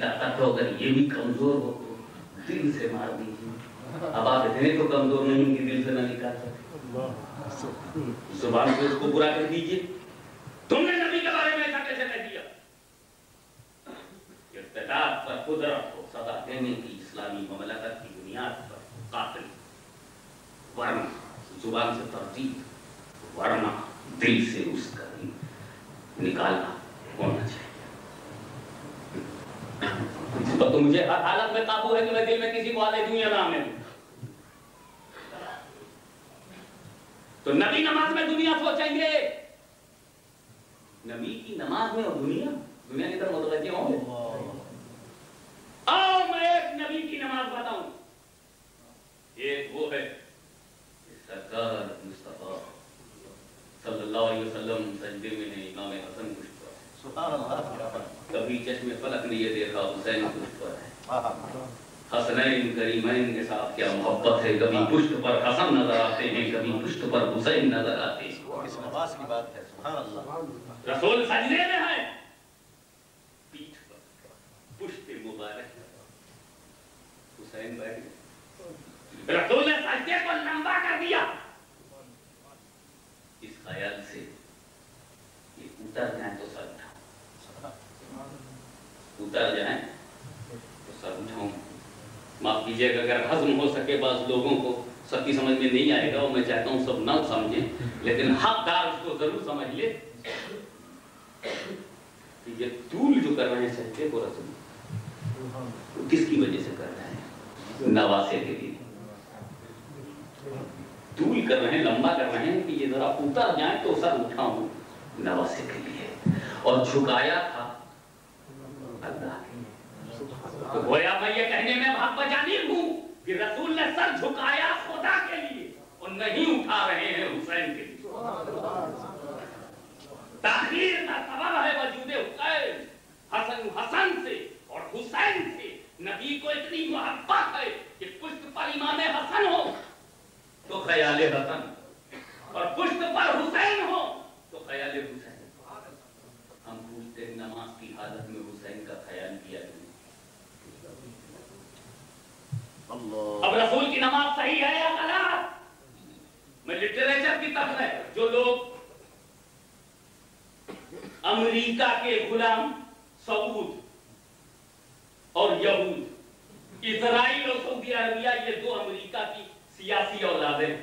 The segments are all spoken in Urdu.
طاقت ہو، اگر یہ بھی کمزور ہو تو دل سے مار دیجیے. اب آپ اتنے تو کمزور نہیں کہ دل سے نہ نکال سکتے، زبان سے اس کو برا کر دیجیے. تم نے نبی کے بارے میں ایسا کیسے کہہ دیا؟ ارتداد پر قدرت کو سزا دینے کی اسلامی مملکت کی بنیاد پر قاتل، ورنہ زبان سے ترتیب، ورنہ دل سے اس کا نکالنا ہونا چاہیے. اس پر تو مجھے ہر حالت میں قابو ہے کہ میں دل میں کسی کو آنے دوں یا نہ آنے دوں. تو نبی نماز میں دنیا سوچیں گے، نبی کی نماز میں اور دنیا کی طرف متوجہ ہوں گے. آؤ میں ایک نبی کی نماز بتاؤں. ایک وہ ہے کہ سرکار مصطفیٰ صلی اللہ علیہ وسلم سجدے میں ہیں، امام حسن کچھ پر ہے. سبحان اللہ. کبھی چشم فلک نے یہ دیکھا حسین کچھ پر ہے. حسنین کریمین کے ساتھ کیا محبت ہے. کبھی پشت پر حسن نظر آتے ہیں، کبھی پشت پر حسین نظر آتے ہیں. اس نماز کی بات ہے. سبحان اللہ. رسول سجدے میں ہے، پیٹھ پر پشت مبارک حسین بیٹھ گئے. رسول نے سجدے کو لمبا کر دیا اس خیال سے کہ اتر جائیں تو سر اٹھاؤں، اتر جائیں تو سر اٹھاؤں. معاف کیجیے گا اگر ہضم ہو سکے بعض لوگوں کو سب کی سمجھ میں نہیں آئے گا، اور میں چاہتا ہوں سب نہ سمجھیں، لیکن حقدار اس کو ضرور سمجھ لے کہ یہ طول جو کر رہے ہیں سجدے کو رسول کس کی وجہ سے کر رہے ہیں؟ نواسے کے لیے طول کر رہے ہیں، لمبا کر رہے ہیں کہ یہ ذرا اتر جائیں تو سر اٹھاؤں، نواسے کے لیے. اور جھکایا تھا اللہ کے. تو گویا میں یہ کہنے میں بھاگ بجانی ہوں کہ رسول نے سر جھکایا خدا کے لیے اور نہیں اٹھا رہے ہیں حسین کے لیے. تاخیر کا سبب ہے وجود حسین. حسن سے اور حسین سے نبی کو اتنی محبت ہے کہ پشت پر امام حسن ہو تو خیال حسن، اور پشت پر حسین ہو تو خیال حسین. ہم پوچھتے ہیں نماز کی حالت میں حسین کا خیال کیا نہیں. اب رسول کی نماز صحیح ہے یا غلط؟ میں لٹریچر کی طرف ہے. جو لوگ امریکہ کے غلام سعود اور یہود، اسرائیل اور سعودی عربیہ، یہ دو امریکہ کی سیاسی اولادیں،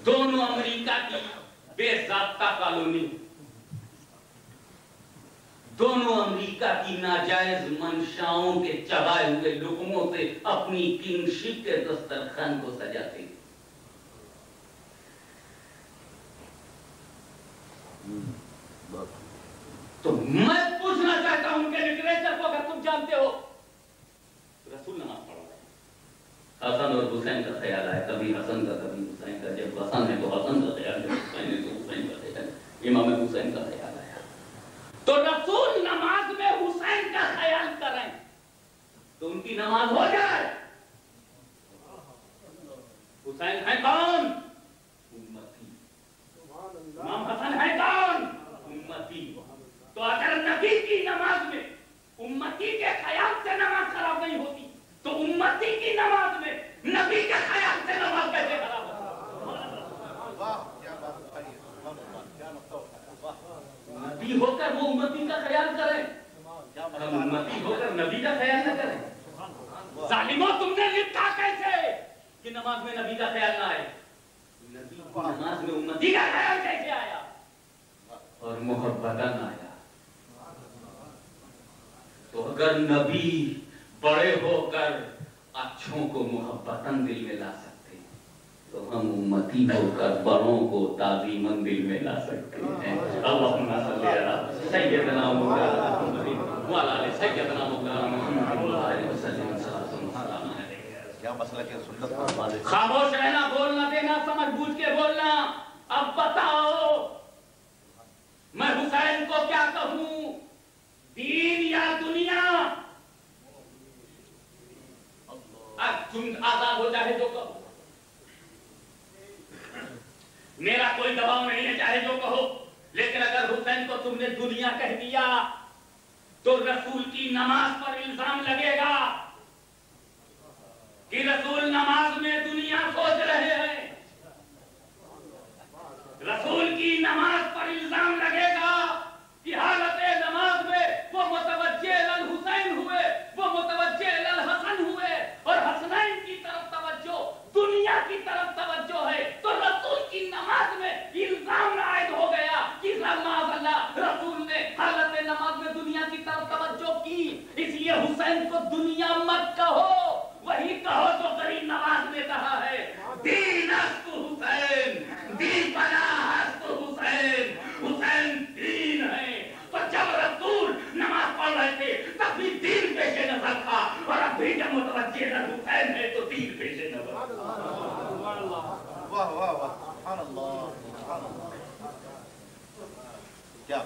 دونوں امریکہ کی بے ضابطہ کالونی، دونوں امریکہ کی ناجائز منشاؤں کے چبائے ہوئے لقموں سے اپنی کنگشپ کے دسترخوان کو سجاتے ہیں. تو میں پوچھنا چاہتا ہوں ان کے لٹریچر کو اگر تم جانتے ہو. رسول نماز پڑھ رہے ہیں، حسن اور حسین کا خیال آئے، کبھی حسن کا کبھی حسین کا. جب حسن ہے تو حسن کا خیال، جب حسین ہے تو حسین کا خیال. امام حسین کا خیال آیا تو رسول نماز میں حسین کا خیال کریں تو ان کی نماز ہو جائے. حسین ہے کون؟ امتی. امام حسن ہے کون؟ امتی. تو اگر نبی کی نماز میں امتی کے خیال سے نماز خراب نہیں ہوتی تو امتی کی نماز میں نبی کے خیال سے نماز کیسے خراب ہوتی؟ نبی ہو کر وہ امتی کا خیال کریں، امتی ہو کر نبی کا خیال نہ کریں. ظالموں، تم نے لکھا کیسے کہ نماز میں نبی کا خیال نہ آئے؟ نبی کی نماز میں امتی کا خیال کیسے آیا اور محبت نہ آیا؟ تو اگر نبی بڑے ہو کر اچھوں کو محبتاً دل میں لا سکتے ہیں تو ہم امتی ہو کر بڑوں کو تعظیماً دل میں لا سکتے ہیں. اللہم صلی علی سیدنا محمد وعلی آل سیدنا محمد وعلی وسلم. کیا مسئلہ کہ سنت خاموش رہنا، بولنا دینا، سمجھ بوجھ کے بولنا. اب بتاؤ میں حسین کو کیا کہوں، دین یا دنیا؟ اب تم آزاد ہو چاہے جو کہو، میرا کوئی دباؤ نہیں ہے، چاہے جو کہو. لیکن اگر حسین کو تم نے دنیا کہہ دیا تو رسول کی نماز پر الزام لگے گا کہ رسول نماز میں دنیا سوچ رہے ہیں، رسول کی نماز پر الزام لگے گا کہ حالت نماز میں وہ متوجہ الحسین ہوئے، وہ متوجہ الحسن ہوئے، اور حسنین کی طرف توجہ دنیا کی طرف توجہ ہے، تو رسول کی نماز میں الزام عائد ہو گیا کہ معاذ اللہ رسول نے حالت نماز میں دنیا کی طرف توجہ کی، اس لیے حسین کو دنیا مت کہو، وہی کہو جو غریب نواز نے کہا ہے، دین است حسین، دین پناہ است حسین، حسین دین ہے۔ تو جب رسول نماز پڑھ رہے تھے تب بھی دین پیش نظر تھا، اور اب بھی جب متوجہ حسین ہے تو دین پیش نظر۔ واہ واہ واہ، سبحان اللہ سبحان اللہ، کیا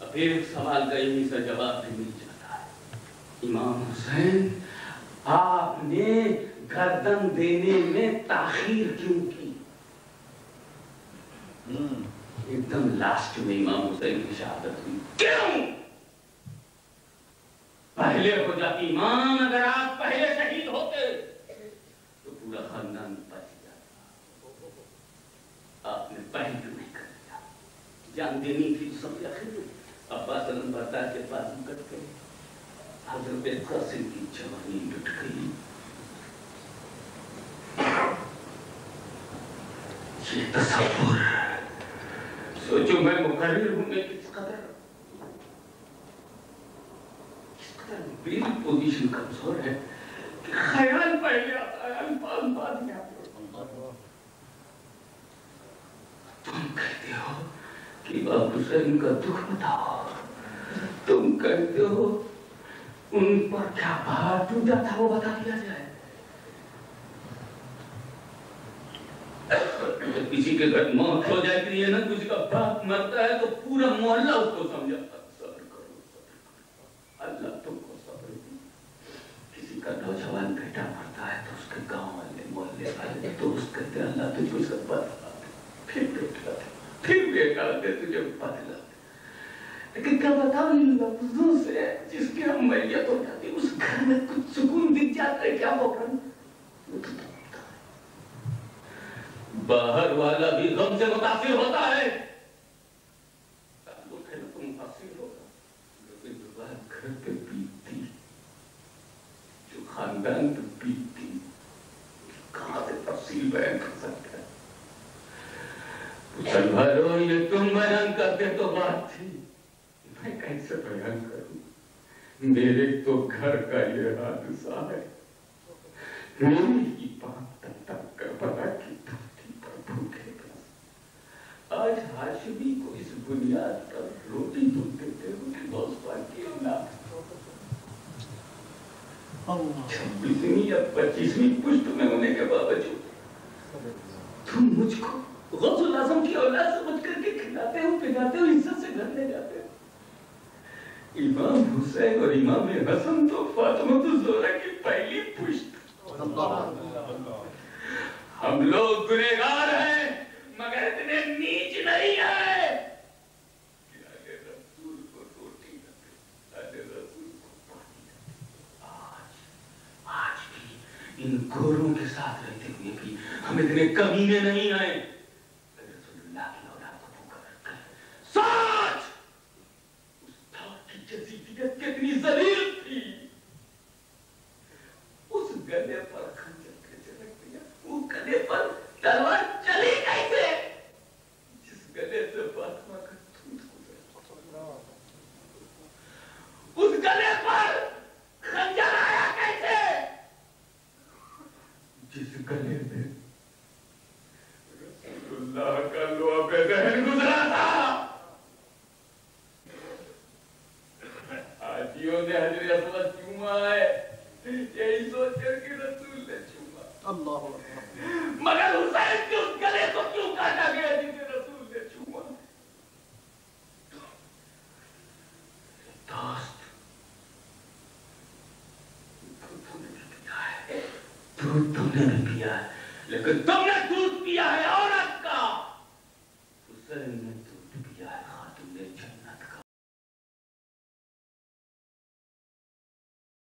اب ایک سوال کا یہی سا جواب بھی مل جاتا ہے، امام حسین آپ نے گردن دینے میں تاخیر کیوں کی؟ ایک دم لاسٹ میں امام حسین کی شہادت ہوئی، کیوں؟ پہلے ہو جاتی امام، اگر آپ پہلے شہید ہوتے تو پورا خاندان بچ جاتا، آپ نے پہلے کیوں نہیں کر دیا؟ جان دینی تھی سب یقین۔ عباس علمبردار کے پاس نکٹ گئے، حضرت قاسم کی جوانی لٹ گئی، یہ تصور سوچو میں مقرر ہوں میں کس قدر میری پوزیشن کمزور ہے کہ خیال پہلے آتا ہے، الفاظ بعد میں آتے ہیں۔ تم کہتے ہو کہ امام حسین کا دکھ بتاؤ، تم کہتے ہو ان پر کیا بھار ٹوٹا تھا وہ بتا دیا جائے۔ جب کسی کے گھر موت ہو جاتی ہے نا، کسی کا باپ مرتا ہے تو پورا محلہ اس کو سمجھاتا ہے، صبر کرو صبر کرو، اللہ تم کو صبر دے۔ کسی کا نوجوان بیٹا مرتا ہے تو اس کے گاؤں والے محلے والے دوست کہتے ہیں اللہ تجھے سے بدلا دے، پھر بیٹا دے، پھر بیٹا دے، تجھے بدلا دے۔ لیکن کیا بتاؤ ان لفظوں سے جس کی ہم میت ہو جاتی ہے، اس گھر میں کچھ سکون دکھ جاتا ہے، کیا وہ کرنا؟ باہر والا بھی غم سے متاثر ہوتا ہے، تعلق ہے تو متاثر ہوگا، لیکن جو بات گھر پہ بیتتی، جو خاندان پہ بیتتی، کہاں سے تفصیل بیان کر سکتا ہے؟ مسلمانوں یہ تم بیان کرتے تو بات تھی، میں کیسے بیان کروں؟ میرے تو گھر کا یہ حادثہ ہے، میری ہی بات تک تک کربلا کی دھرتی پر بھوکے پیاسے، آج ہاشمی کو اس بنیاد پر روٹی دودھ دیتے ہو کہ دوستان کی اولاد 26ویں یا 25ویں پشت میں ہونے کے باوجود تم مجھ کو غوث الاعظم کی اولاد سمجھ کر کے کھلاتے ہو، پلاتے ہو، عزت سے گھر لے جاتے ہو۔ امام حسین اور امام حسن تو فاطمہ الزہرا کی پہلی پشت، ہم لوگ گنہگار ہیں مگر اتنے نیچ نہیں ہیں کہ آگے رسول کو روٹی نہ دے، آگے رسول کو پانی نہ دے۔ آج بھی ان گوروں کے ساتھ رہتے ہوئے بھی ہم اتنے کمینے نہیں آئے، رسول اللہ کی اولاد کو بھوکا رکھا ہے۔ سوچ اس دور کی جزیدیت کتنی ذلیل تھی، اس گلے پر خنجر کیسے رکھ دیا، وہ گلے پر تلوار چلی کیسے، جس گلے سے فاطمہ کا دودھ گزرا، اس گلے پر خنجر آیا کیسے، جس گلے میں رسول اللہ کا لعب دہن گزرا تھا۔ حاجیوں نے حجر اسود چوما ہے، یہی سوچ کر کہ رسول نے چوما، اللہ مگر حسین کے اس گلے کو کیوں کاٹا گیا جسے رسول نے چوما؟ دوست دودھ تم نے بھی پیا ہے، دودھ تم نے بھی پیا ہے، لیکن تم نے دودھ پیا ہے عورت کا، حسین نے